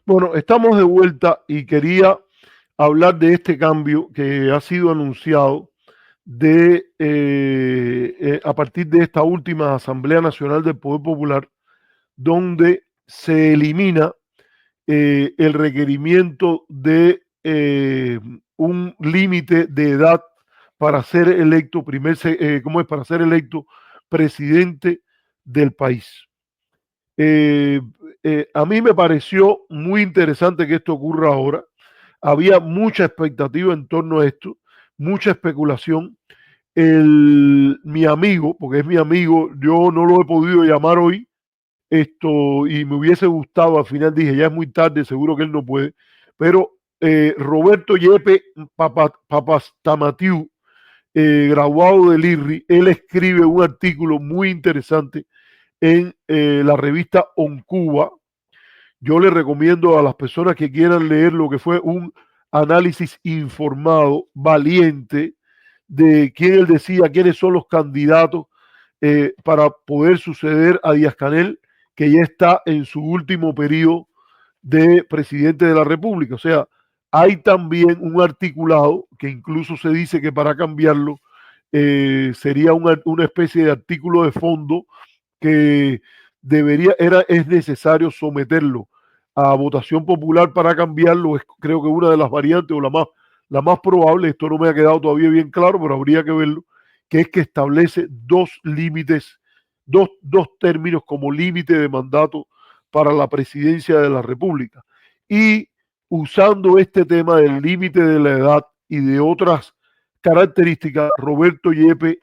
Bueno, estamos de vuelta y quería hablar de este cambio que ha sido anunciado a partir de esta última Asamblea Nacional del Poder Popular, donde se elimina el requerimiento de un límite de edad para ser electo para ser electo presidente del país. A mí me pareció muy interesante que esto ocurra ahora. Había mucha expectativa en torno a esto, mucha especulación. Mi amigo, porque es mi amigo, yo no lo he podido llamar hoy, y me hubiese gustado, al final dije, ya es muy tarde, seguro que él no puede, pero Roberto Yepe Papastamatiu, graduado del IRRI, él escribe un artículo muy interesante en la revista On Cuba. Yo le recomiendo a las personas que quieran leer lo que fue un análisis informado, valiente, de quién él decía, quiénes son los candidatos para poder suceder a Díaz-Canel, que ya está en su último periodo de presidente de la República. O sea, hay también un articulado que incluso se dice que para cambiarlo sería una especie de artículo de fondo que es necesario someterlo a votación popular para cambiarlo. Creo que una de las variantes o la más probable, esto no me ha quedado todavía bien claro, pero habría que verlo, que es que establece dos límites, dos términos como límite de mandato para la presidencia de la República. Y usando este tema del límite de la edad y de otras características, Roberto Yepe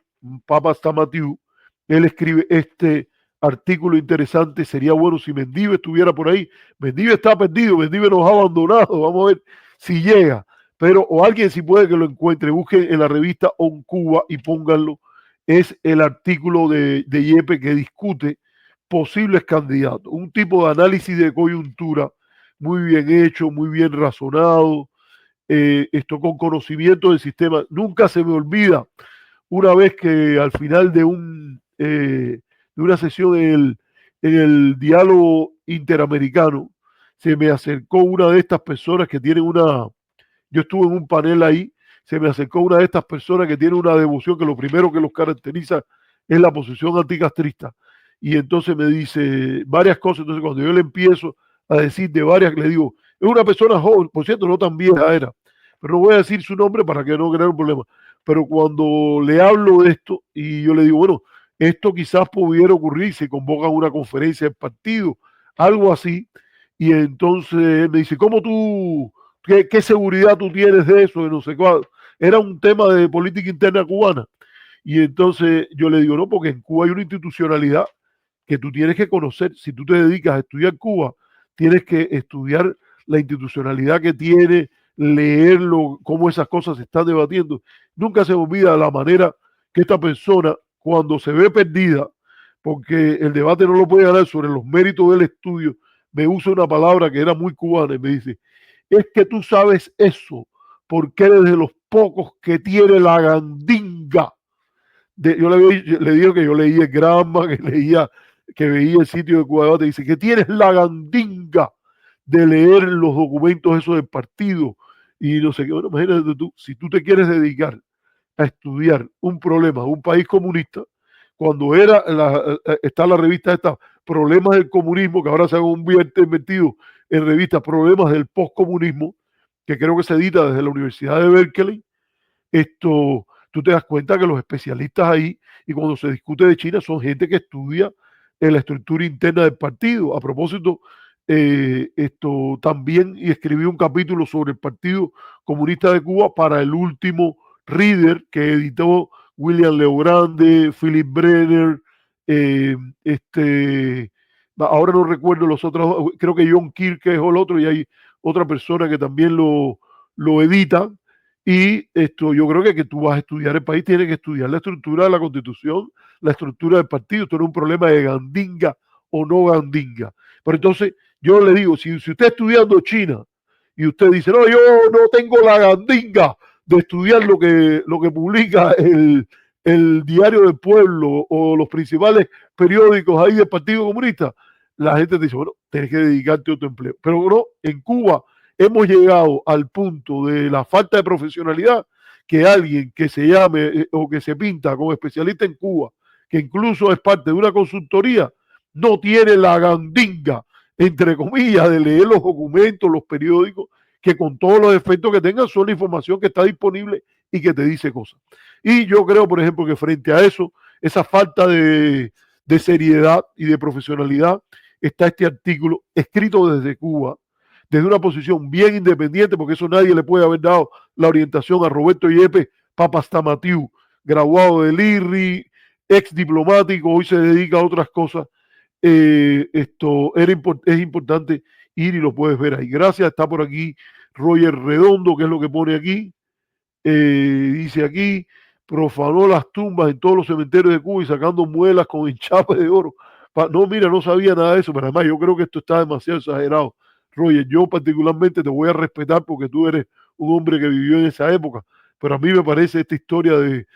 Papastamatiu, él escribe este artículo interesante. Sería bueno si Mendive estuviera por ahí. Mendive está perdido, Mendive nos ha abandonado, vamos a ver si llega, pero o alguien si puede que lo encuentre, busquen en la revista On Cuba y pónganlo. Es el artículo de Yepe que discute posibles candidatos, un tipo de análisis de coyuntura muy bien hecho, muy bien razonado, esto con conocimiento del sistema. Nunca se me olvida una vez que al final de una sesión en el diálogo interamericano, se me acercó una de estas personas que tienen yo estuve en un panel ahí, se me acercó una de estas personas que tiene una devoción que lo primero que los caracteriza es la posición anticastrista. Y entonces me dice varias cosas. Entonces cuando yo le empiezo a decir de varias, le digo, es una persona joven, por cierto, no tan vieja era, pero no voy a decir su nombre para que no crear un problema. Pero cuando le hablo de esto y yo le digo, bueno, esto quizás pudiera ocurrir, se convoca una conferencia del partido, algo así, y entonces él me dice, qué seguridad tú tienes de eso? De no sé cuál. Era un tema de política interna cubana. Y entonces yo le digo, no, porque en Cuba hay una institucionalidad que tú tienes que conocer. Si tú te dedicas a estudiar Cuba, tienes que estudiar la institucionalidad que tiene, leerlo, cómo esas cosas se están debatiendo. Nunca se olvida la manera que esta persona, cuando se ve perdida, porque el debate no lo puede ganar sobre los méritos del estudio, me usa una palabra que era muy cubana y me dice, es que tú sabes eso, porque eres de los pocos que tiene la gandinga. Yo le digo que yo leía el Gramma, que veía el sitio de Cuba Debate, dice que tienes la gandinga de leer los documentos esos del partido y no sé qué. Bueno, imagínate tú, si tú te quieres dedicar a estudiar un problema de un país comunista, cuando está la revista esta Problemas del comunismo, que ahora se han convertido en revistas Problemas del Postcomunismo, que creo que se edita desde la Universidad de Berkeley. Tú te das cuenta que los especialistas ahí, y cuando se discute de China, son gente que estudia la estructura interna del partido. A propósito, también y escribí un capítulo sobre el Partido Comunista de Cuba para el último Reader que editó William Leogrande, Philip Brenner, eh, ahora no recuerdo los otros, creo que John Kirk es el otro, y hay otra persona que también lo edita. Y yo creo que tú vas a estudiar el país, tienes que estudiar la estructura de la Constitución, la estructura del partido. Esto no es un problema de gandinga o no gandinga. Pero entonces, yo le digo, si usted está estudiando China y usted dice, no, yo no tengo la gandinga de estudiar lo que publica el Diario del Pueblo o los principales periódicos ahí del Partido Comunista, la gente te dice, bueno, tienes que dedicarte a otro empleo. Pero no, en Cuba hemos llegado al punto de la falta de profesionalidad que alguien que se llame o que se pinta como especialista en Cuba, que incluso es parte de una consultoría, no tiene la gandinga, entre comillas, de leer los documentos, los periódicos, que con todos los efectos que tengan son la información que está disponible y que te dice cosas. Y yo creo, por ejemplo, que frente a eso, esa falta de seriedad y de profesionalidad, está este artículo escrito desde Cuba, desde una posición bien independiente, porque eso nadie le puede haber dado la orientación a Roberto Yepes Papastamatiu, graduado del IRRI, ex diplomático, hoy se dedica a otras cosas. Es importante ir y lo puedes ver ahí. Gracias, está por aquí Roger Redondo, que es lo que pone aquí. Dice aquí, profanó las tumbas en todos los cementerios de Cuba y sacando muelas con enchape de oro. No, mira, no sabía nada de eso, pero además yo creo que esto está demasiado exagerado. Roger, yo particularmente te voy a respetar porque tú eres un hombre que vivió en esa época, pero a mí me parece esta historia de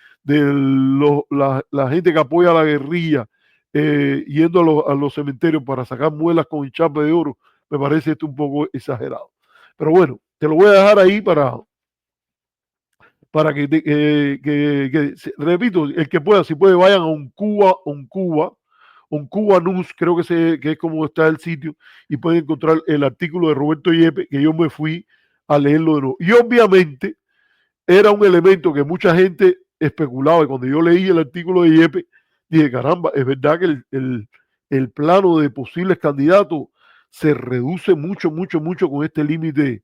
la gente que apoya a la guerrilla yendo a los cementerios para sacar muelas con enchape de oro, me parece esto un poco exagerado. Pero bueno, te lo voy a dejar ahí para repito, el que pueda, si puede, vayan a un Cuba News, creo que es como está el sitio, y pueden encontrar el artículo de Roberto Yepes, que yo me fui a leerlo de nuevo. Y obviamente era un elemento que mucha gente especulaba, y cuando yo leí el artículo de Yepes, dije, caramba, es verdad que el plano de posibles candidatos se reduce mucho, mucho, mucho con este límite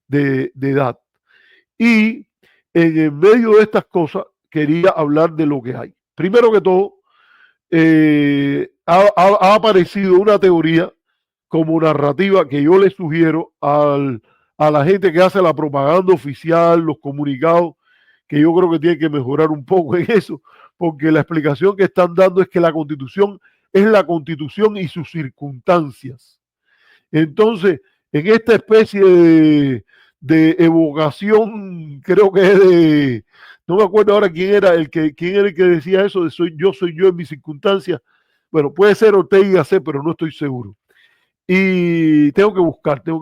de edad. Y en el medio de estas cosas quería hablar de lo que hay. Primero que todo, ha aparecido una teoría como narrativa que yo le sugiero a la gente que hace la propaganda oficial, los comunicados, que yo creo que tiene que mejorar un poco en eso, porque la explicación que están dando es que la Constitución es la Constitución y sus circunstancias. Entonces, en esta especie de evocación, creo que es no me acuerdo ahora quién era el que decía eso, de soy yo en mis circunstancias. Bueno, puede ser Ortega y Gasset, pero no estoy seguro. Y tengo que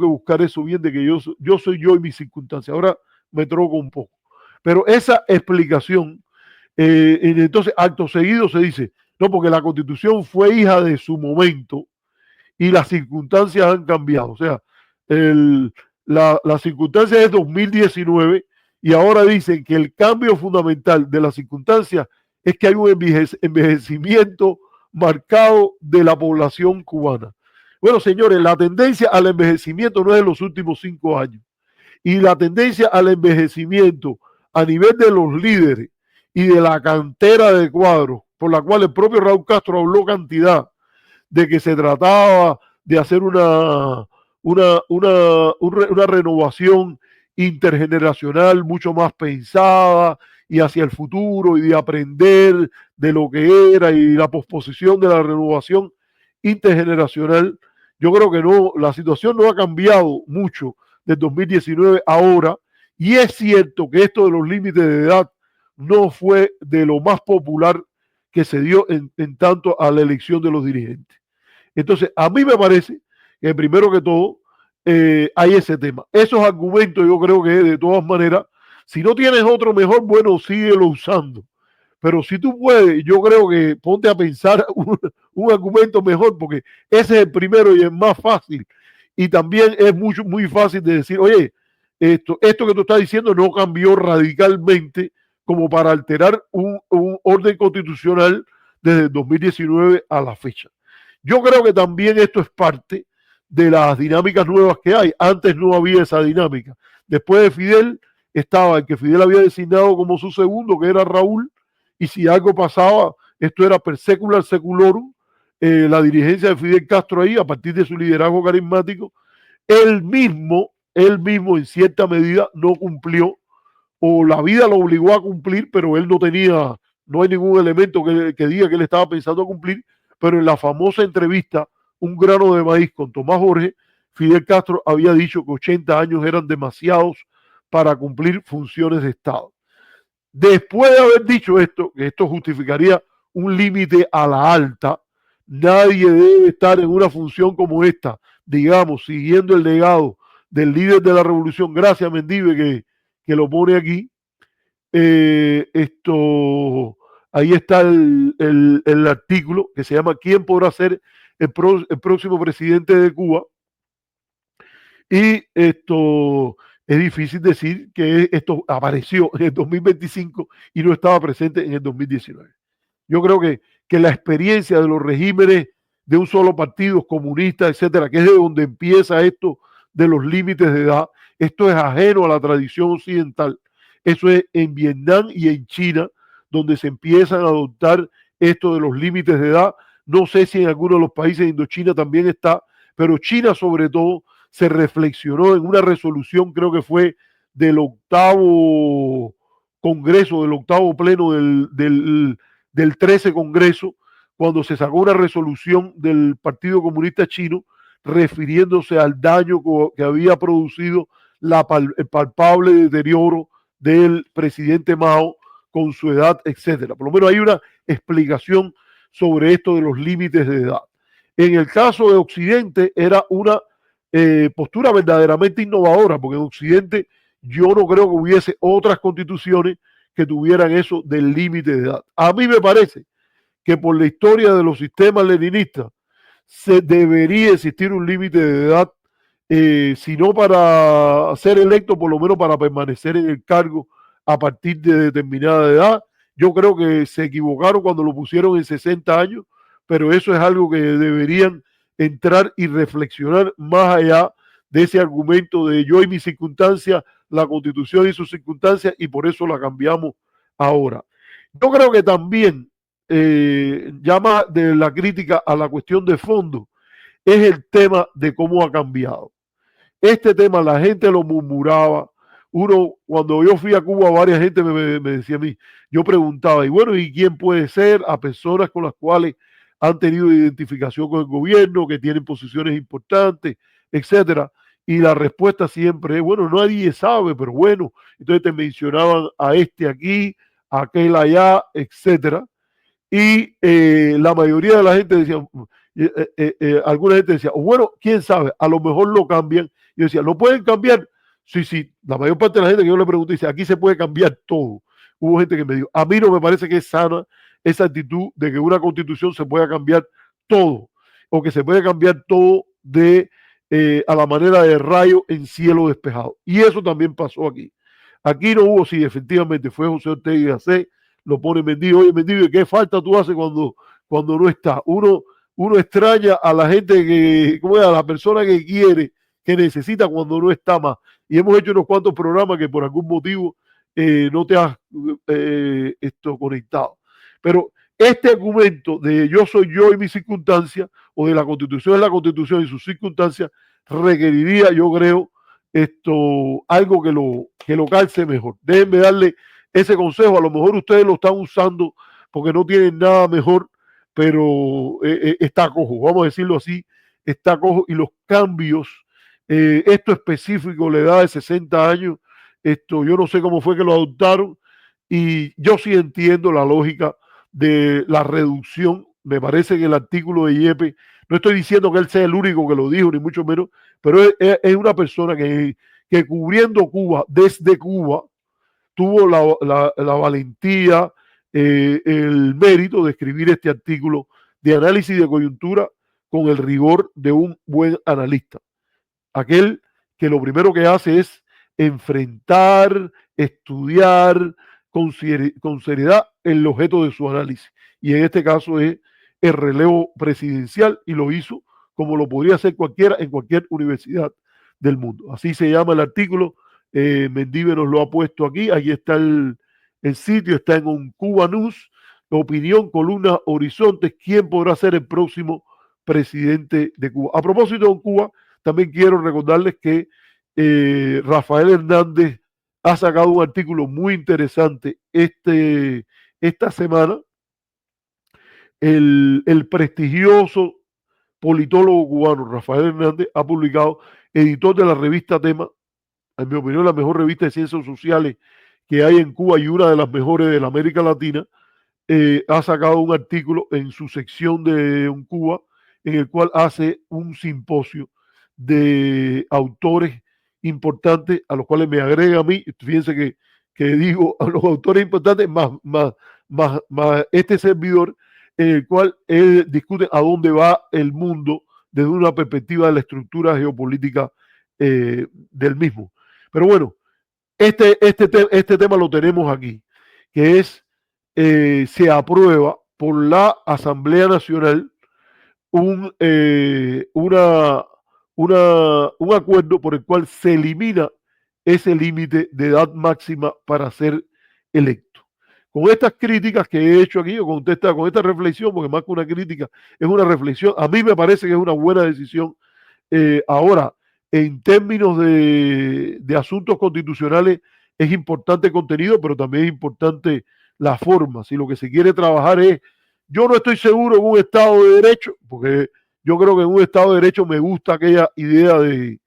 buscar eso bien de que yo soy yo en mis circunstancias. Ahora me troco un poco. Pero esa explicación, entonces acto seguido se dice, no, porque la Constitución fue hija de su momento y las circunstancias han cambiado. O sea, las circunstancias es 2019 y ahora dicen que el cambio fundamental de las circunstancias es que hay un envejecimiento marcado de la población cubana. Bueno, señores, la tendencia al envejecimiento no es de los últimos 5 años. Y la tendencia al envejecimiento a nivel de los líderes y de la cantera de cuadros, por la cual el propio Raúl Castro habló cantidad, de que se trataba de hacer una renovación intergeneracional mucho más pensada y hacia el futuro y de aprender de lo que era y la posposición de la renovación intergeneracional. Yo creo que no, la situación no ha cambiado mucho del 2019 ahora, y es cierto que esto de los límites de edad no fue de lo más popular que se dio en tanto a la elección de los dirigentes. Entonces, a mí me parece que primero que todo hay ese tema. Esos argumentos yo creo que de todas maneras, si no tienes otro mejor, bueno, síguelo usando. pero si tú puedes, yo creo que ponte a pensar un argumento mejor, porque ese es el primero y el más fácil. Y también es muy fácil de decir, oye, esto que tú estás diciendo no cambió radicalmente como para alterar un orden constitucional desde el 2019 a la fecha. Yo creo que también esto es parte de las dinámicas nuevas que hay. Antes no había esa dinámica. Después de Fidel estaba el que Fidel había designado como su segundo, que era Raúl, y si algo pasaba, esto era per secular seculorum, la dirigencia de Fidel Castro ahí, a partir de su liderazgo carismático, él mismo en cierta medida no cumplió, o la vida lo obligó a cumplir, pero él no tenía, no hay ningún elemento que diga que él estaba pensando cumplir, pero en la famosa entrevista, Un grano de maíz con Tomás Jorge, Fidel Castro había dicho que 80 años eran demasiados para cumplir funciones de Estado. Después de haber dicho esto, que esto justificaría un límite a la alta, nadie debe estar en una función como esta, digamos, siguiendo el legado del líder de la revolución, gracias Mendive, que lo pone aquí. Ahí está el artículo que se llama ¿Quién podrá ser el próximo presidente de Cuba? Y esto es difícil decir que esto apareció en el 2025 y no estaba presente en el 2019. Yo creo que la experiencia de los regímenes de un solo partido, comunista, etcétera, que es de donde empieza esto de los límites de edad, esto es ajeno a la tradición occidental. Eso es en Vietnam y en China, donde se empiezan a adoptar esto de los límites de edad. No sé si en algunos de los países de Indochina también está, pero China sobre todo se reflexionó en una resolución, creo que fue del octavo Congreso, del octavo pleno del 13 Congreso, cuando se sacó una resolución del Partido Comunista Chino refiriéndose al daño que había producido el palpable deterioro del presidente Mao con su edad, etcétera. Por lo menos hay una explicación sobre esto de los límites de edad. En el caso de Occidente era una postura verdaderamente innovadora, porque en Occidente yo no creo que hubiese otras constituciones que tuvieran eso del límite de edad. A mí me parece que por la historia de los sistemas leninistas se debería existir un límite de edad, si no para ser electo, por lo menos para permanecer en el cargo a partir de determinada edad. Yo creo que se equivocaron cuando lo pusieron en 60 años, pero eso es algo que deberían entrar y reflexionar más allá de ese argumento de yo y mis circunstancias, la constitución y sus circunstancias, y por eso la cambiamos ahora. Yo creo que también llama de la crítica a la cuestión de fondo, es el tema de cómo ha cambiado. Este tema la gente lo murmuraba. Cuando yo fui a Cuba, varias gente me decía a mí, yo preguntaba, y bueno, ¿y quién puede ser? A personas con las cuales han tenido identificación con el gobierno, que tienen posiciones importantes, etcétera. Y la respuesta siempre es, bueno, nadie sabe, pero bueno, entonces te mencionaban a este aquí, a aquel allá, etcétera. Y la mayoría de la gente decía, alguna gente decía, bueno, quién sabe, a lo mejor lo cambian. Y yo decía, ¿lo pueden cambiar? Sí, sí, la mayor parte de la gente que yo le pregunté dice, aquí se puede cambiar todo. Hubo gente que me dijo, a mí no me parece que es sana esa actitud de que una constitución se pueda cambiar todo, o que se puede cambiar todo a la manera de rayo en cielo despejado. Y eso también pasó aquí. Aquí no hubo, sí, efectivamente, fue José Ortega y Gasset, lo pone Mendive, oye Mendive, ¿qué falta tú haces cuando no está? Uno extraña a la gente ¿cómo es? A la persona que quiere, que necesita cuando no está más. Y hemos hecho unos cuantos programas que por algún motivo no te has conectado. Pero este argumento de yo soy yo y mis circunstancias, o de la constitución es la constitución y sus circunstancias, requeriría, yo creo, algo que lo calce mejor. Déjenme darle ese consejo. A lo mejor ustedes lo están usando porque no tienen nada mejor, pero está cojo, vamos a decirlo así, está cojo, y los cambios, esto específico, la edad de 60 años, yo no sé cómo fue que lo adoptaron, y yo sí entiendo la lógica de la reducción. Me parece que el artículo de Yepes, no estoy diciendo que él sea el único que lo dijo, ni mucho menos, pero es una persona que cubriendo Cuba, desde Cuba, tuvo la valentía, el mérito de escribir este artículo de análisis de coyuntura con el rigor de un buen analista. Aquel que lo primero que hace es enfrentar, estudiar con seriedad el objeto de su análisis. Y en este caso es el relevo presidencial y lo hizo como lo podría hacer cualquiera en cualquier universidad del mundo. Así se llama el artículo. Mendive nos lo ha puesto aquí. Aquí está el sitio, está en un Cuba News. Opinión, columna, horizontes. ¿Quién podrá ser el próximo presidente de Cuba? A propósito de Cuba, también quiero recordarles que Rafael Hernández ha sacado un artículo muy interesante esta semana. El prestigioso politólogo cubano Rafael Hernández ha publicado, editor de la revista Tema, en mi opinión la mejor revista de ciencias sociales que hay en Cuba y una de las mejores de la América Latina. Ha sacado un artículo en su sección de Un Cuba en el cual hace un simposio de autores importantes a los cuales me agrega a mí. Fíjense que digo a los autores importantes más este servidor, en el cual él discute a dónde va el mundo desde una perspectiva de la estructura geopolítica del mismo. Pero bueno, este tema lo tenemos aquí, que es se aprueba por la Asamblea Nacional un, un acuerdo por el cual se elimina ese límite de edad máxima para ser electo. Con estas críticas que he hecho aquí, o con esta reflexión, porque más que una crítica, es una reflexión, a mí me parece que es una buena decisión. Ahora, en términos de asuntos constitucionales, es importante el contenido, pero también es importante la forma. Si lo que se quiere trabajar es, yo no estoy seguro en un Estado de Derecho, porque yo creo que en un Estado de Derecho me gusta aquella idea de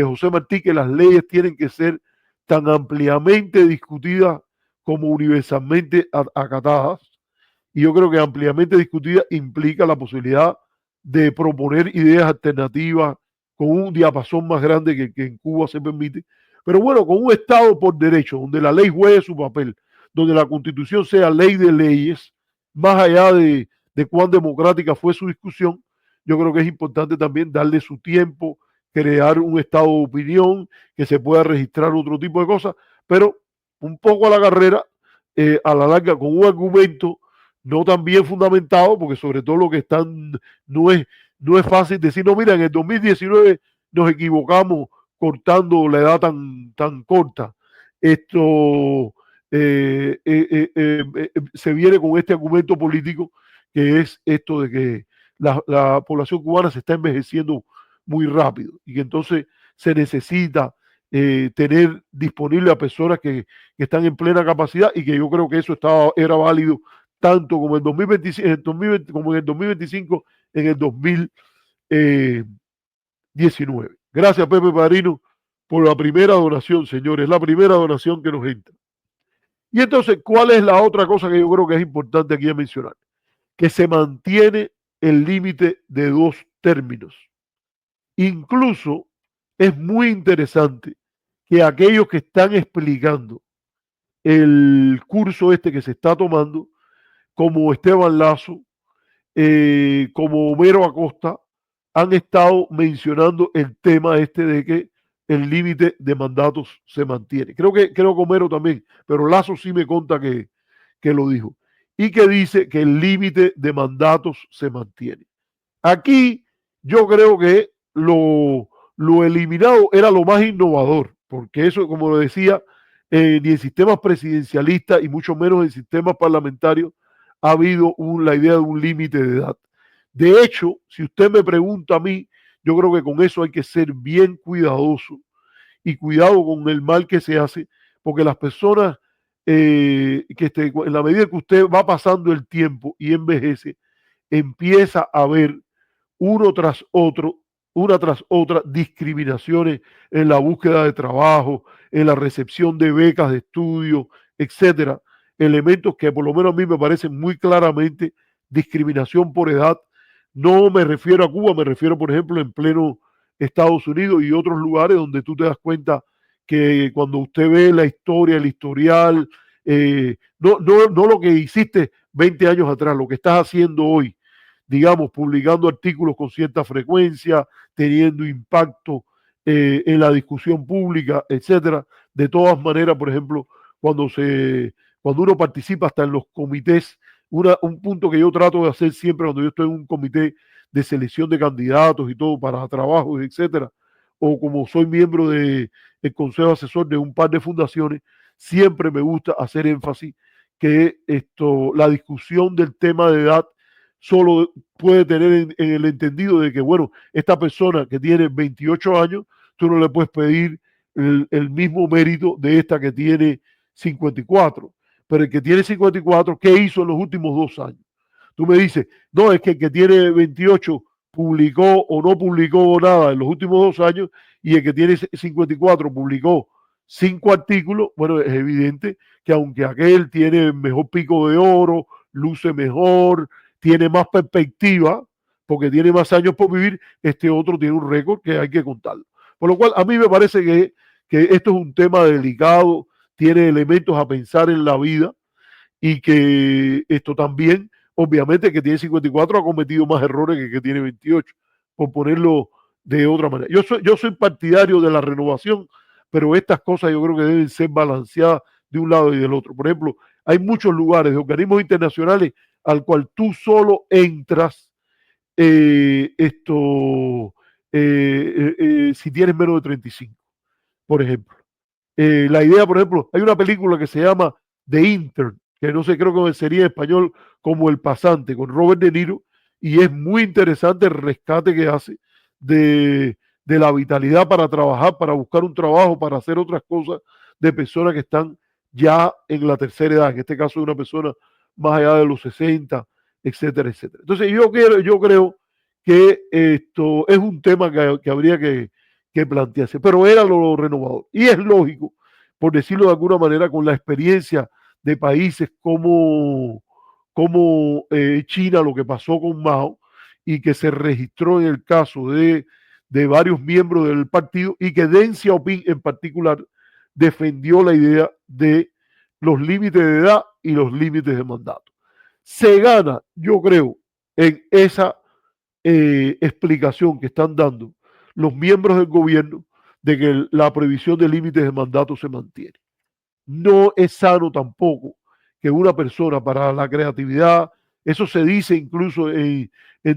José Martí, que las leyes tienen que ser tan ampliamente discutidas como universalmente acatadas. Y yo creo que ampliamente discutida implica la posibilidad de proponer ideas alternativas con un diapasón más grande que en Cuba se permite. Pero bueno, con un Estado por derecho, donde la ley juegue su papel, donde la Constitución sea ley de leyes, más allá de cuán democrática fue su discusión, yo creo que es importante también darle su tiempo, crear un estado de opinión, que se pueda registrar otro tipo de cosas, pero un poco a la carrera, a la larga, con un argumento no tan bien fundamentado, porque sobre todo lo que están no es fácil decir, no, mira, en el 2019 nos equivocamos cortando la edad tan corta. Esto se viene con este argumento político que es esto de que la población cubana se está envejeciendo muy rápido y que entonces se necesita tener disponible a personas que están en plena capacidad y que yo creo que eso era válido tanto como en 2025, en 2020, como en el 2025, en el 2019. Gracias, Pepe Padrino, por la primera donación, señores, la primera donación que nos entra. Y entonces, ¿cuál es la otra cosa que yo creo que es importante aquí a mencionar? Que se mantiene el límite de 2 términos. Incluso es muy interesante que aquellos que están explicando el curso este que se está tomando, como Esteban Lazo, como Homero Acosta, han estado mencionando el tema este de que el límite de mandatos se mantiene. Creo que Homero también, pero Lazo sí me conta que lo dijo. Y que dice que el límite de mandatos se mantiene. Aquí yo creo que lo eliminado era lo más innovador, porque eso, como lo decía, ni en sistemas presidencialistas y mucho menos en sistemas parlamentarios ha habido la idea de un límite de edad. De hecho, si usted me pregunta a mí, yo creo que con eso hay que ser bien cuidadoso y cuidado con el mal que se hace, porque las personas, en la medida que usted va pasando el tiempo y envejece, empieza a ver uno tras otro, una tras otra, discriminaciones en la búsqueda de trabajo, en la recepción de becas de estudio, etcétera. Elementos que por lo menos a mí me parecen muy claramente discriminación por edad. No me refiero a Cuba, me refiero, por ejemplo, en pleno Estados Unidos y otros lugares donde tú te das cuenta que cuando usted ve la historia, el historial, no lo que hiciste 20 años atrás, lo que estás haciendo hoy, digamos, publicando artículos con cierta frecuencia, teniendo impacto en la discusión pública, etcétera. De todas maneras, por ejemplo, cuando cuando uno participa hasta en los comités, un punto que yo trato de hacer siempre cuando yo estoy en un comité de selección de candidatos y todo para trabajos, etcétera, o como soy miembro del consejo asesor de un par de fundaciones, siempre me gusta hacer énfasis que la discusión del tema de edad solo puede tener en el entendido de que, bueno, esta persona que tiene 28 años, tú no le puedes pedir el mismo mérito de esta que tiene 54. Pero el que tiene 54, ¿qué hizo en los últimos 2 años? Tú me dices, no, es que el que tiene 28 publicó o no publicó nada en los últimos 2 años y el que tiene 54 publicó 5 artículos. Bueno, es evidente que aunque aquel tiene mejor pico de oro, luce mejor, tiene más perspectiva, porque tiene más años por vivir, este otro tiene un récord que hay que contarlo. Por lo cual, a mí me parece que esto es un tema delicado, tiene elementos a pensar en la vida y que esto también, obviamente, que tiene 54 ha cometido más errores que tiene 28, por ponerlo de otra manera. Yo soy partidario de la renovación, pero estas cosas yo creo que deben ser balanceadas de un lado y del otro. Por ejemplo, hay muchos lugares de organismos internacionales al cual tú solo entras si tienes menos de 35, por ejemplo. La idea, por ejemplo, hay una película que se llama The Intern, que no sé, creo que sería en español como El Pasante, con Robert De Niro, y es muy interesante el rescate que hace de la vitalidad para trabajar, para buscar un trabajo, para hacer otras cosas de personas que están ya en la tercera edad, en este caso de una persona más allá de los 60, etcétera, etcétera. Entonces yo creo que esto es un tema que habría que plantearse, pero era lo renovador. Y es lógico, por decirlo de alguna manera, con la experiencia de países como China, lo que pasó con Mao, y que se registró en el caso de varios miembros del partido, y que Deng Xiaoping en particular defendió la idea de los límites de edad y los límites de mandato. Se gana, yo creo, en esa explicación que están dando los miembros del gobierno de que la previsión de límites de mandato se mantiene. No es sano tampoco que una persona para la creatividad, eso se dice incluso en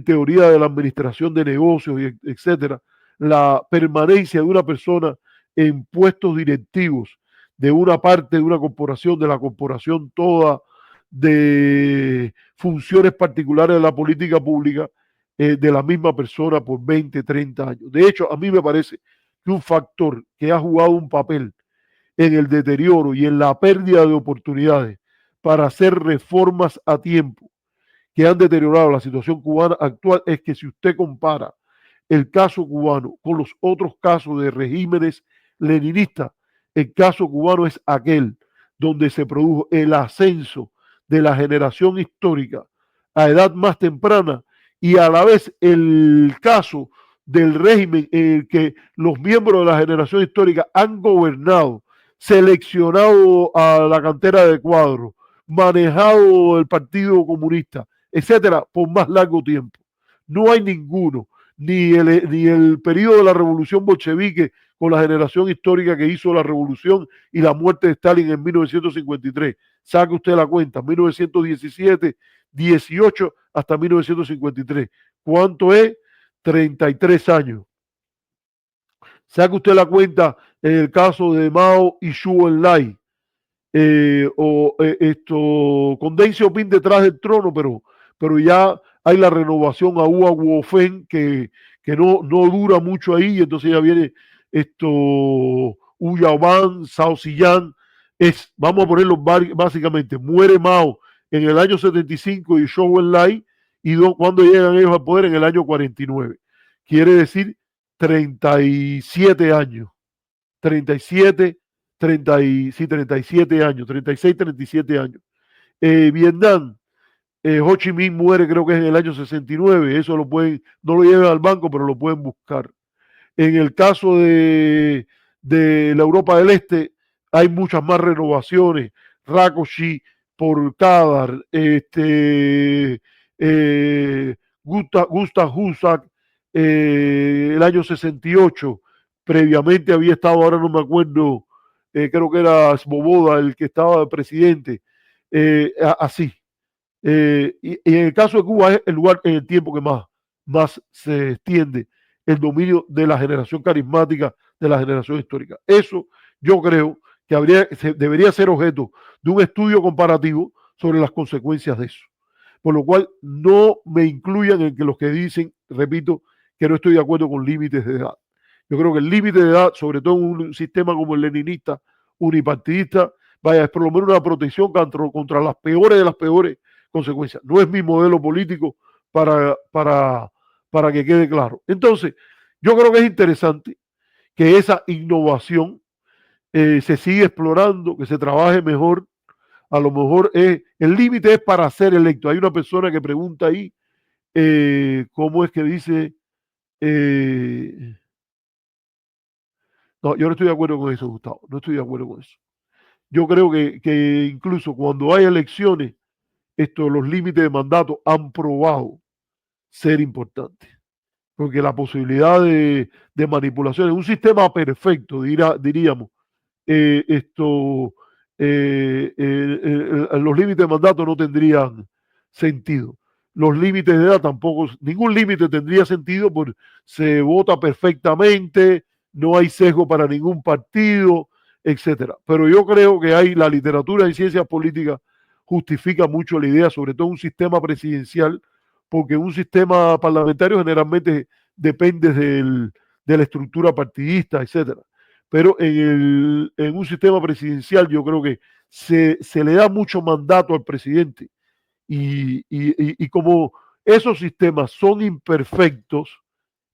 teoría de la administración de negocios, etcétera, la permanencia de una persona en puestos directivos de una parte de una corporación, de la corporación toda, de funciones particulares de la política pública, de la misma persona por 20, 30 años. De hecho, a mí me parece que un factor que ha jugado un papel en el deterioro y en la pérdida de oportunidades para hacer reformas a tiempo que han deteriorado la situación cubana actual es que si usted compara el caso cubano con los otros casos de regímenes leninistas, el caso cubano es aquel donde se produjo el ascenso de la generación histórica a edad más temprana y a la vez el caso del régimen en el que los miembros de la generación histórica han gobernado, seleccionado a la cantera de cuadros, manejado el Partido Comunista, etcétera, por más largo tiempo. No hay ninguno, ni el periodo de la revolución bolchevique con la generación histórica que hizo la revolución y la muerte de Stalin en 1953. Saque usted la cuenta, 1917, 18 hasta 1953. ¿Cuánto es? 33 años. Saque usted la cuenta en el caso de Mao y Zhou Enlai, con Deng Xiaoping detrás del trono, pero ya hay la renovación a Hua Guofen que no dura mucho ahí, y entonces ya viene Hu Yaoban, Zhao Ziyan, vamos a ponerlo básicamente, muere Mao en el año 75 y Zhou Enlai, y cuando llegan ellos al poder en el año 49. Quiere decir 37 años. 37, 37 años, 36, 37 años. Vietnam, Ho Chi Minh muere creo que es en el año 69, eso no lo llevan al banco, pero lo pueden buscar. En el caso de la Europa del Este, hay muchas más renovaciones. Rákosi, por Kadar, Gustav Husak, el año 68, previamente había estado, ahora no me acuerdo, creo que era Svoboda el que estaba de presidente, así. Y en el caso de Cuba es el lugar en el tiempo que más se extiende el dominio de la generación carismática, de la generación histórica. Eso yo creo que debería ser objeto de un estudio comparativo sobre las consecuencias de eso. Por lo cual no me incluyan en que los que dicen, repito, que no estoy de acuerdo con límites de edad. Yo creo que el límite de edad, sobre todo en un sistema como el leninista, unipartidista, vaya, es por lo menos una protección contra las peores de las peores consecuencias. No es mi modelo político para que quede claro. Entonces, yo creo que es interesante que esa innovación se siga explorando, que se trabaje mejor. A lo mejor el límite es para ser electo. Hay una persona que pregunta ahí, ¿cómo es que dice? Eh, no, yo no estoy de acuerdo con eso, Gustavo. No estoy de acuerdo con eso. Yo creo que incluso cuando hay elecciones, los límites de mandato han probado ser importantes. Porque la posibilidad de manipulación en un sistema perfecto, diríamos, eh, esto, los límites de mandato no tendrían sentido. Los límites de edad tampoco, ningún límite tendría sentido porque se vota perfectamente, no hay sesgo para ningún partido, etcétera. Pero yo creo que la literatura en ciencias políticas justifica mucho la idea, sobre todo un sistema presidencial, porque un sistema parlamentario generalmente depende de la estructura partidista, etcétera. Pero en un sistema presidencial yo creo que se le da mucho mandato al presidente y como esos sistemas son imperfectos,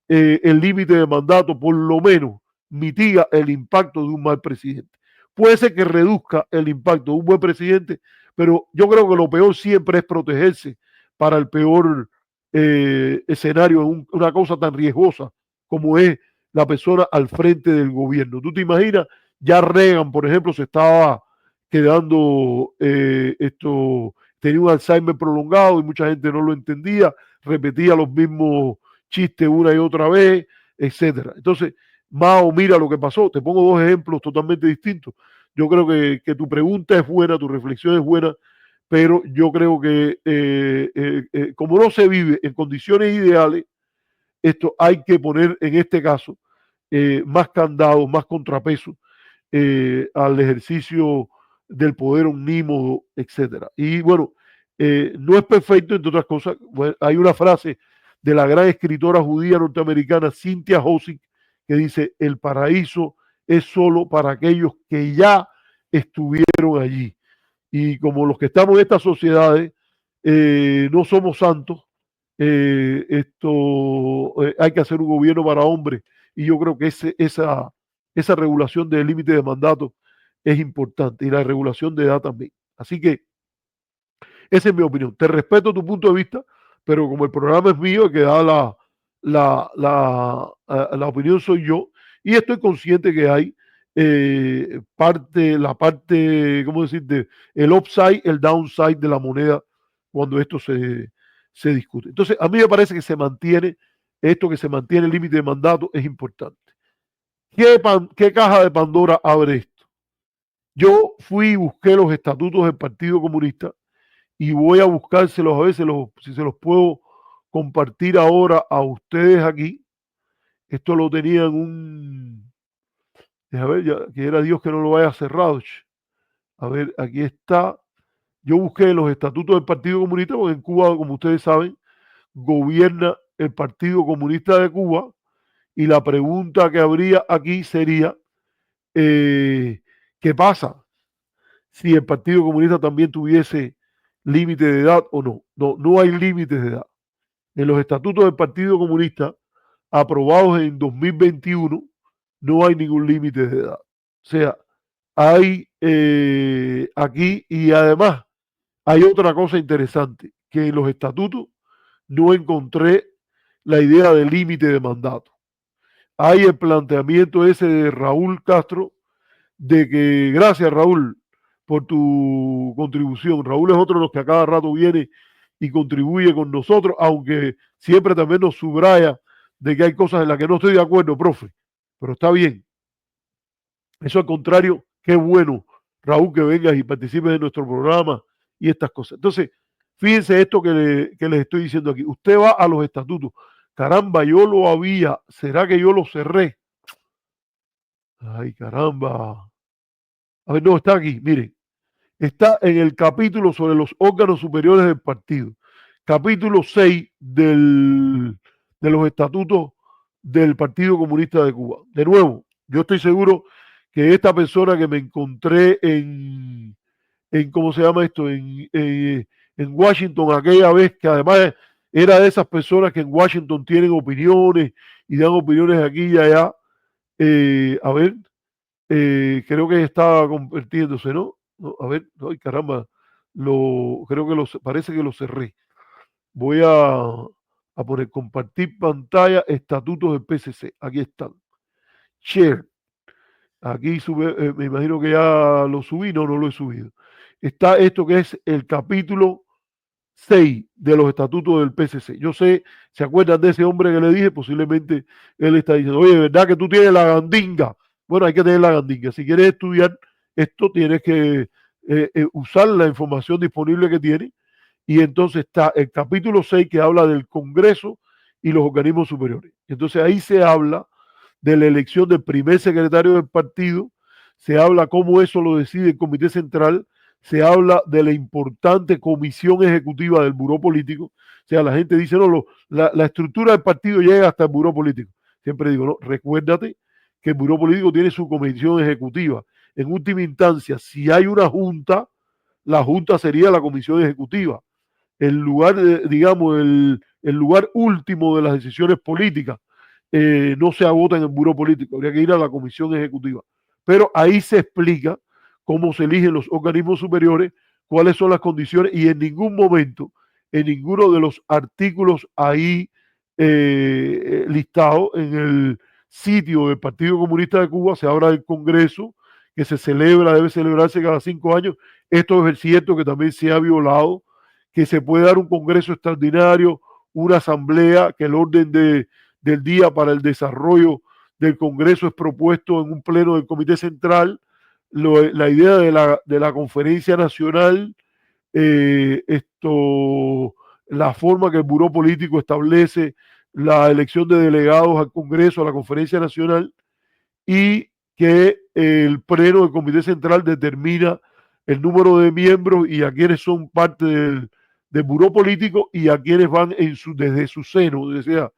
el límite de mandato por lo menos mitiga el impacto de un mal presidente. Puede ser que reduzca el impacto de un buen presidente, pero yo creo que lo peor siempre es protegerse para el peor escenario en una cosa tan riesgosa como es la persona al frente del gobierno. ¿Tú te imaginas? Ya Reagan, por ejemplo, se estaba quedando, tenía un Alzheimer prolongado y mucha gente no lo entendía, repetía los mismos chistes una y otra vez, etcétera. Entonces, Mao, mira lo que pasó. Te pongo dos ejemplos totalmente distintos. Yo creo que tu pregunta es buena, tu reflexión es buena, pero yo creo que como no se vive en condiciones ideales, esto hay que poner en este caso más candados, más contrapesos al ejercicio del poder omnímodo, etcétera. Y bueno, no es perfecto, entre otras cosas. Bueno, hay una frase de la gran escritora judía norteamericana Cynthia Hossick que dice: el paraíso es solo para aquellos que ya estuvieron allí. Y como los que estamos en estas sociedades no somos santos, hay que hacer un gobierno para hombres. Y yo creo que esa regulación del límite de mandato es importante y la regulación de edad también. Así que esa es mi opinión. Te respeto tu punto de vista, pero como el programa es mío, el que da la opinión soy yo, y estoy consciente que hay la parte, ¿cómo decirte? El upside, el downside de la moneda cuando esto se discute. Entonces, a mí me parece que que se mantiene el límite de mandato es importante. ¿Qué caja de Pandora abre esto? Yo fui y busqué los estatutos del Partido Comunista y voy a buscárselos a ver si se los puedo compartir ahora a ustedes aquí. Esto lo tenían a ver, ya, que era Dios que no lo haya cerrado. A ver, aquí está. Yo busqué los estatutos del Partido Comunista, porque en Cuba, como ustedes saben, gobierna el Partido Comunista de Cuba, y la pregunta que habría aquí sería, ¿qué pasa si el Partido Comunista también tuviese límite de edad o no? No, no hay límites de edad. En los estatutos del Partido Comunista, aprobados en 2021, no hay ningún límite de edad. O sea, hay aquí, y además hay otra cosa interesante, que en los estatutos no encontré la idea de límite de mandato. Hay el planteamiento ese de Raúl Castro, de que, gracias Raúl, por tu contribución. Raúl es otro de los que a cada rato viene y contribuye con nosotros, aunque siempre también nos subraya de que hay cosas en las que no estoy de acuerdo, profe, pero está bien. Eso al contrario, qué bueno, Raúl, que vengas y participes de nuestro programa y estas cosas. Entonces, fíjense esto que les estoy diciendo aquí. Usted va a los estatutos. Caramba, yo lo había. ¿Será que yo lo cerré? Ay, caramba. A ver, no, está aquí, miren. Está en el capítulo sobre los órganos superiores del partido. Capítulo 6 de los estatutos del Partido Comunista de Cuba. De nuevo, yo estoy seguro que esta persona que me encontré en ¿cómo se llama esto? En Washington aquella vez, que además era de esas personas que en Washington tienen opiniones y dan opiniones aquí y allá. A ver, creo que estaba convirtiéndose, ¿no? No, a ver, ay, caramba, creo que parece que lo cerré. Voy a poner compartir pantalla, estatutos del PCC. Aquí están. Share. Aquí sube, me imagino que ya lo subí, no, no lo he subido. Está esto que es el capítulo 6 de los estatutos del PCC. Yo sé, ¿se acuerdan de ese hombre que le dije? Posiblemente él está diciendo, oye, ¿verdad que tú tienes la gandinga? Bueno, hay que tener la gandinga. Si quieres estudiar esto, tienes que usar la información disponible que tienes. Y entonces está el capítulo 6 que habla del Congreso y los organismos superiores. Entonces ahí se habla de la elección del primer secretario del partido, se habla cómo eso lo decide el Comité Central, se habla de la importante comisión ejecutiva del Buró Político. O sea, la gente dice, no, la estructura del partido llega hasta el Buró Político. Siempre digo, no, recuérdate que el Buró Político tiene su comisión ejecutiva. En última instancia, si hay una junta, la junta sería la comisión ejecutiva. El lugar, digamos, el lugar último de las decisiones políticas no se agota en el Buró Político, habría que ir a la comisión ejecutiva. Pero ahí se explica cómo se eligen los organismos superiores, cuáles son las condiciones y en ningún momento, en ninguno de los artículos ahí listados en el sitio del Partido Comunista de Cuba se habla del Congreso que se celebra, debe celebrarse cada 5 años. Esto es cierto que también se ha violado, que se puede dar un Congreso extraordinario, una asamblea, que el orden del día para el desarrollo del Congreso es propuesto en un pleno del Comité Central. La idea de la conferencia nacional, la forma que el Buró Político establece la elección de delegados al Congreso, a la conferencia nacional, y que el pleno del Comité Central determina el número de miembros y a quienes son parte del Buró Político y a quienes van desde su seno. O sea,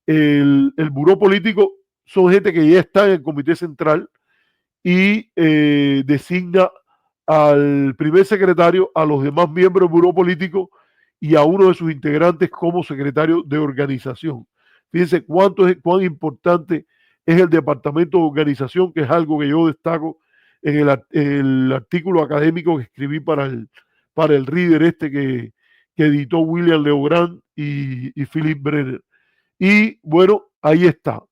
el Buró Político son gente que ya está en el Comité Central y designa al primer secretario, a los demás miembros del Buró Político y a uno de sus integrantes como secretario de organización. Fíjense cuán importante es el departamento de organización, que es algo que yo destaco en el artículo académico que escribí para el Reader que editó William Leogrand y Philip Brenner. Y bueno, ahí está.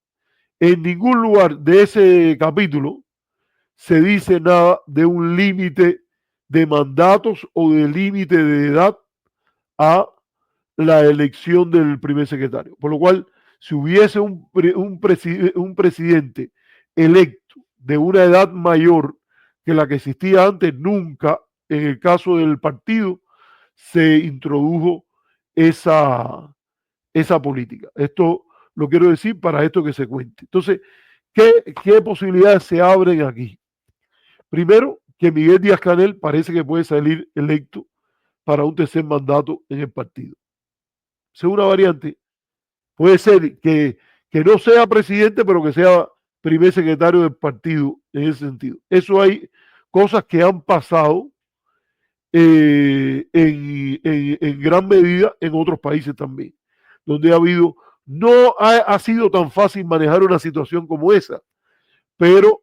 En ningún lugar de ese capítulo se dice nada de un límite de mandatos o de límite de edad a la elección del primer secretario. Por lo cual, si hubiese un presidente electo de una edad mayor que la que existía antes, nunca en el caso del partido se introdujo esa política. Esto lo quiero decir para esto que se cuente. Entonces, ¿qué posibilidades se abren aquí? Primero, que Miguel Díaz-Canel parece que puede salir electo para un tercer mandato en el partido. Segunda variante, puede ser que no sea presidente, pero que sea primer secretario del partido en ese sentido. Eso hay cosas que han pasado en gran medida en otros países también, donde no ha sido tan fácil manejar una situación como esa, pero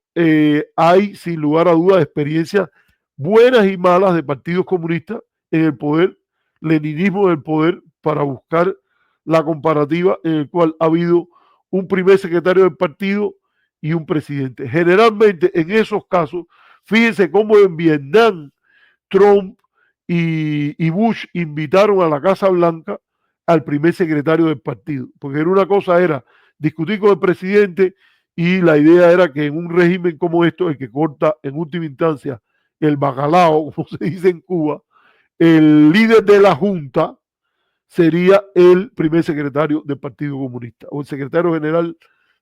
hay sin lugar a dudas experiencias buenas y malas de partidos comunistas en el poder, leninismo en el poder, para buscar la comparativa en el cual ha habido un primer secretario del partido y un presidente. Generalmente en esos casos, fíjense cómo en Vietnam Trump y Bush invitaron a la Casa Blanca al primer secretario del partido, porque una cosa era discutir con el presidente y la idea era que en un régimen como esto, el que corta en última instancia el bacalao, como se dice en Cuba, el líder de la Junta sería el primer secretario del Partido Comunista, o el secretario general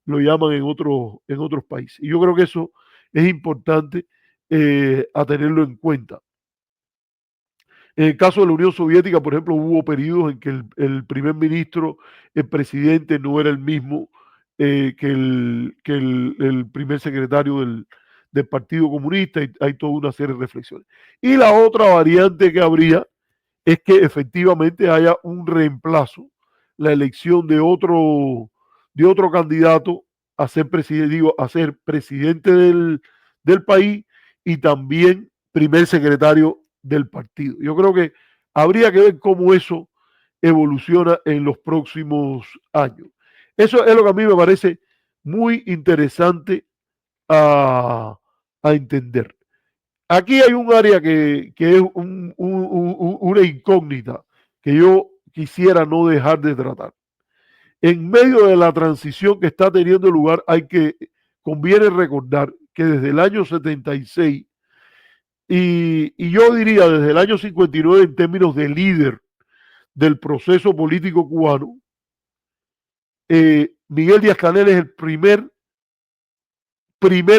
lo llaman en otros países. Y yo creo que eso es importante a tenerlo en cuenta. En el caso de la Unión Soviética, por ejemplo, hubo periodos en que el primer ministro, el presidente, no era el mismo el primer secretario del Partido Comunista, y hay toda una serie de reflexiones. Y la otra variante que habría es que efectivamente haya un reemplazo, la elección de otro candidato a ser presidente, digo, a ser presidente del país y también primer secretario del partido. Yo creo que habría que ver cómo eso evoluciona en los próximos años. Eso es lo que a mí me parece muy interesante a, a entender. Aquí hay un área que es una incógnita que yo quisiera no dejar de tratar. En medio de la transición que está teniendo lugar, conviene recordar que desde el año 76 y yo diría desde el año 59 en términos de líder del proceso político cubano, Miguel Díaz-Canel es el primer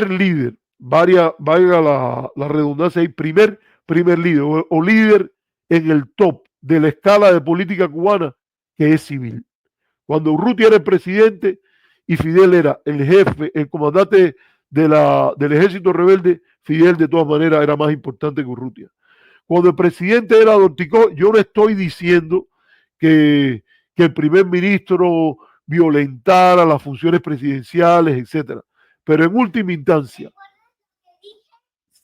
líder, valga la redundancia, y primer líder o líder en el top de la escala de política cubana que es civil. Cuando Urrutia era el presidente y Fidel era el jefe, el comandante del ejército rebelde, Fidel de todas maneras era más importante que Urrutia. Cuando el presidente era Dorticó, yo no estoy diciendo que el primer ministro violentara las funciones presidenciales, etcétera. Pero en última instancia,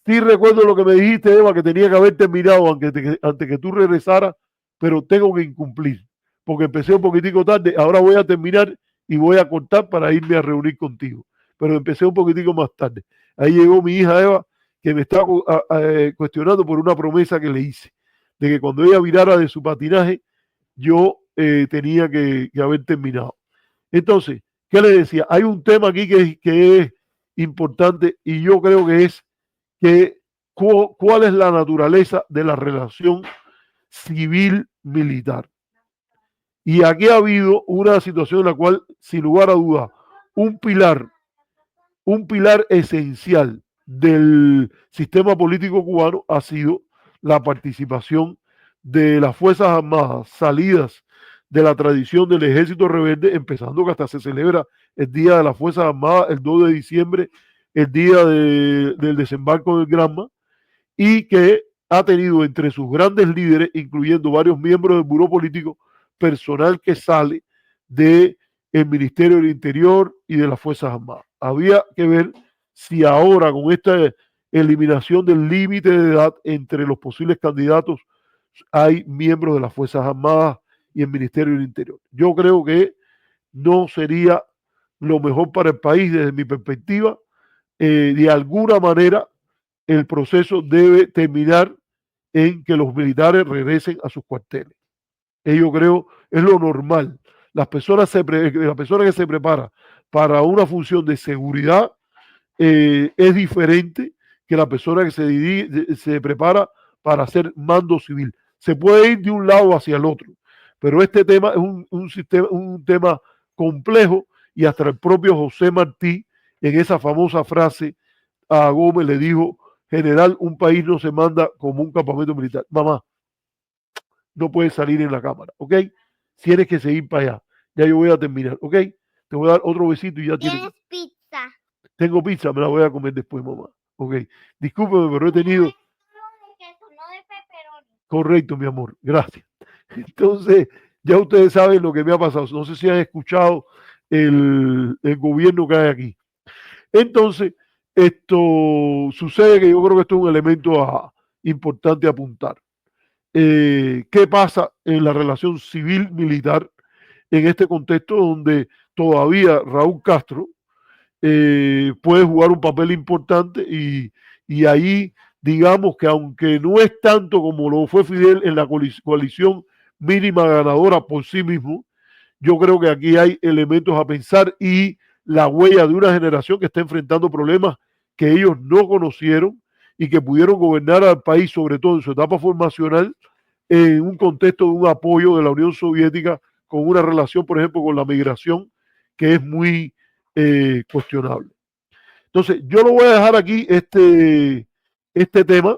sí recuerdo lo que me dijiste, Eva, que tenía que haber terminado antes que tú regresaras, pero tengo que incumplir, porque empecé un poquitico tarde, ahora voy a terminar y voy a cortar para irme a reunir contigo, pero empecé un poquitico más tarde. Ahí llegó mi hija Eva, que me está cuestionando por una promesa que le hice, de que cuando ella virara de su patinaje, yo tenía que haber terminado. Entonces, ¿qué le decía? Hay un tema aquí que es importante y yo creo que es que cuál es la naturaleza de la relación civil-militar. Y aquí ha habido una situación en la cual, sin lugar a dudas, un pilar, un pilar esencial del sistema político cubano ha sido la participación de las Fuerzas Armadas salidas de la tradición del ejército rebelde, empezando que hasta se celebra el Día de las Fuerzas Armadas, el 2 de diciembre, el día del desembarco del Granma, y que ha tenido entre sus grandes líderes, incluyendo varios miembros del Buró Político, personal que sale del Ministerio del Interior y de las Fuerzas Armadas. Había que ver si ahora, con esta eliminación del límite de edad entre los posibles candidatos, hay miembros de las Fuerzas Armadas y el Ministerio del Interior. Yo creo que no sería lo mejor para el país desde mi perspectiva. De alguna manera, el proceso debe terminar en que los militares regresen a sus cuarteles. Yo creo es lo normal. La persona que se prepara para una función de seguridad es diferente que la persona que se prepara para hacer mando civil. Se puede ir de un lado hacia el otro, pero este tema es un tema complejo y hasta el propio José Martí en esa famosa frase a Gómez le dijo: general, un país no se manda como un campamento militar. Mamá, no puedes salir en la cámara, ¿ok? Tienes que seguir para allá. Ya yo voy a terminar, ¿ok? Te voy a dar otro besito y ya tienes. ¿Tienes pizza? Tengo pizza, me la voy a comer después, mamá. Ok. Discúlpeme, pero he tenido. Correcto, mi amor. Gracias. Entonces, ya ustedes saben lo que me ha pasado. No sé si han escuchado el gobierno que hay aquí. Entonces, esto sucede que yo creo que esto es un elemento importante a apuntar. ¿Qué pasa en la relación civil-militar en este contexto donde todavía Raúl Castro puede jugar un papel importante y ahí digamos que aunque no es tanto como lo fue Fidel en la coalición mínima ganadora por sí mismo, yo creo que aquí hay elementos a pensar y la huella de una generación que está enfrentando problemas que ellos no conocieron y que pudieron gobernar al país, sobre todo en su etapa formacional, en un contexto de un apoyo de la Unión Soviética con una relación, por ejemplo, con la migración que es muy cuestionable. Entonces, yo lo voy a dejar aquí, este tema,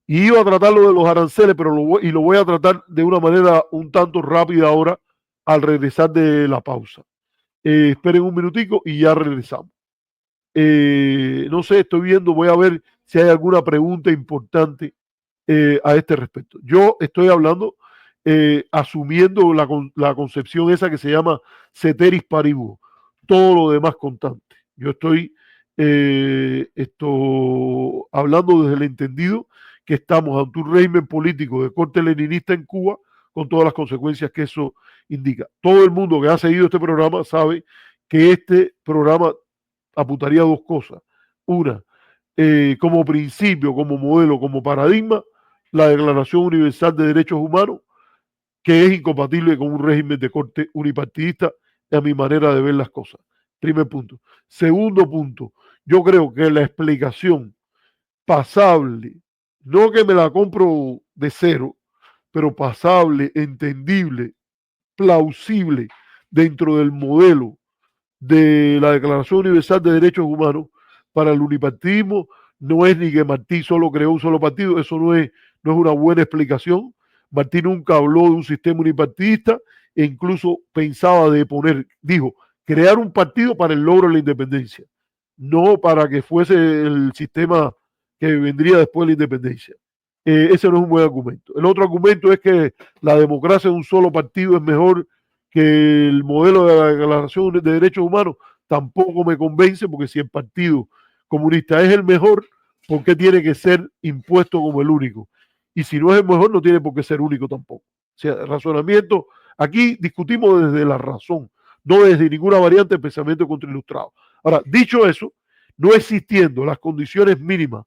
y iba a tratarlo de los aranceles, pero lo voy a tratar de una manera un tanto rápida ahora al regresar de la pausa. Esperen un minutico y ya regresamos. No sé, estoy viendo, voy a ver si hay alguna pregunta importante a este respecto. Yo estoy hablando asumiendo la concepción esa que se llama ceteris paribus, todo lo demás constante. Yo estoy hablando desde el entendido que estamos ante un régimen político de corte leninista en Cuba, con todas las consecuencias que eso indica. Todo el mundo que ha seguido este programa sabe que este programa apuntaría a dos cosas. Una, como principio, como modelo, como paradigma, la Declaración Universal de Derechos Humanos, que es incompatible con un régimen de corte unipartidista, a mi manera de ver las cosas. Primer punto. Segundo punto, yo creo que la explicación pasable, no que me la compro de cero, pero pasable, entendible, plausible dentro del modelo de la Declaración Universal de Derechos Humanos para el unipartidismo no es ni que Martí solo creó un solo partido, eso no es una buena explicación. Martí nunca habló de un sistema unipartidista e incluso pensaba de dijo, crear un partido para el logro de la independencia, no para que fuese el sistema que vendría después de la independencia. Ese no es un buen argumento. El otro argumento es que la democracia de un solo partido es mejor que el modelo de la Declaración de Derechos Humanos. Tampoco me convence, porque si el Partido Comunista es el mejor, ¿por qué tiene que ser impuesto como el único? Y si no es el mejor, no tiene por qué ser único tampoco. O sea, el razonamiento, aquí discutimos desde la razón, no desde ninguna variante de pensamiento contrailustrado. Ahora, dicho eso, no existiendo las condiciones mínimas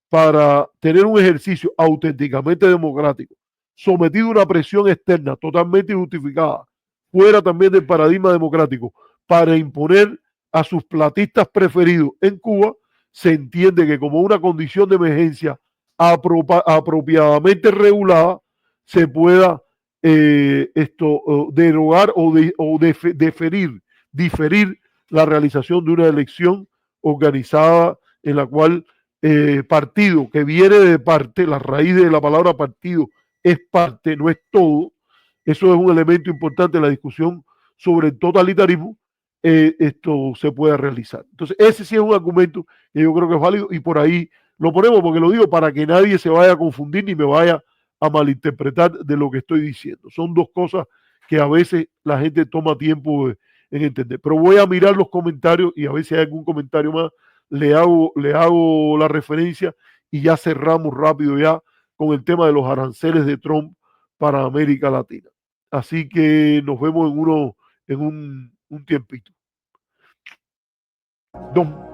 para tener un ejercicio auténticamente democrático, sometido a una presión externa totalmente injustificada, fuera también del paradigma democrático, para imponer a sus platistas preferidos en Cuba, se entiende que como una condición de emergencia apropiadamente regulada, se pueda derogar o diferir la realización de una elección organizada en la cual partido, que viene de parte, la raíz de la palabra partido es parte, no es todo. Eso es un elemento importante en la discusión sobre el totalitarismo. Esto se puede realizar. Entonces, ese sí es un argumento que yo creo que es válido y por ahí lo ponemos porque lo digo para que nadie se vaya a confundir ni me vaya a malinterpretar de lo que estoy diciendo. Son dos cosas que a veces la gente toma tiempo en entender. Pero voy a mirar los comentarios y a ver si hay algún comentario más. Le hago la referencia y ya cerramos rápido ya con el tema de los aranceles de Trump para América Latina. Así que nos vemos en un tiempito. Don